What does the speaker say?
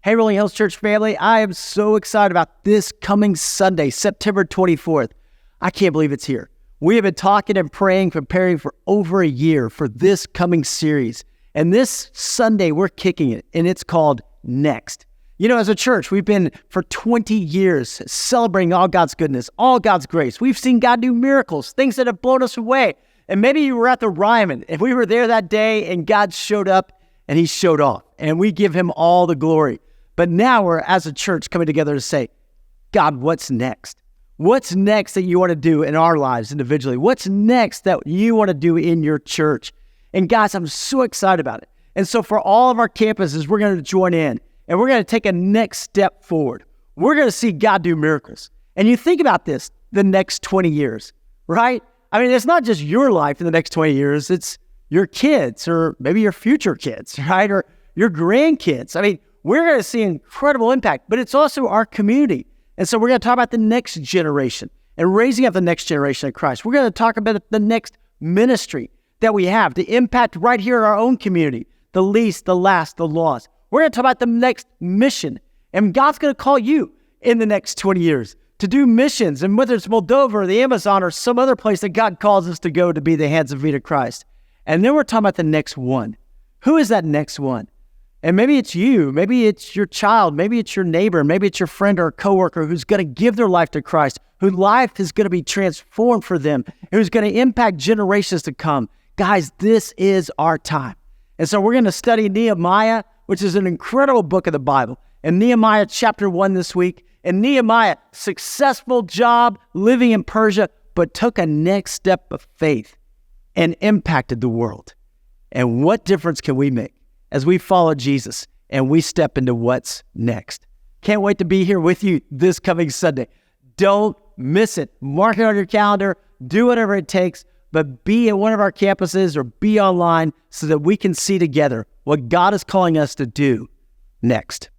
Hey, Rolling Hills Church family, I am so excited about this coming Sunday, September 24th. I can't believe it's here. We have been talking and praying, preparing for over a year for this coming series. And this Sunday, we're kicking it, and it's called Next. You know, as a church, we've been for 20 years celebrating all God's goodness, all God's grace. We've seen God do miracles, things that have blown us away. And maybe you were at the Ryman, and we were there that day, and God showed up, and he showed off. And we give him all the glory. But now we're, as a church, coming together to say, God, what's next? What's next that you want to do in our lives individually? What's next that you want to do in your church? And guys, I'm so excited about it. And so for all of our campuses, we're going to join in, and we're going to take a next step forward. We're going to see God do miracles. And you think about this, the next 20 years, right? I mean, it's not just your life in the next 20 years. It's your kids, or maybe your future kids, right? Or your grandkids. I mean, we're going to see incredible impact, but it's also our community. And so we're going to talk about the next generation and raising up the next generation of Christ. We're going to talk about the next ministry that we have to impact right here in our own community, the least, the last, the lost. We're going to talk about the next mission. And God's going to call you in the next 20 years to do missions. And whether it's Moldova or the Amazon or some other place that God calls us to go to be the hands and feet of Christ. And then we're talking about the next one. Who is that next one? And maybe it's you, maybe it's your child, maybe it's your neighbor, maybe it's your friend or coworker who's going to give their life to Christ, whose life is going to be transformed for them, who's going to impact generations to come. Guys, this is our time. And so we're going to study Nehemiah, which is an incredible book of the Bible. And Nehemiah chapter 1 this week. And Nehemiah, successful job living in Persia, but took a next step of faith and impacted the world. And what difference can we make as we follow Jesus and we step into what's next? Can't wait to be here with you this coming Sunday. Don't miss it. Mark it on your calendar. Do whatever it takes, but be at one of our campuses or be online so that we can see together what God is calling us to do next.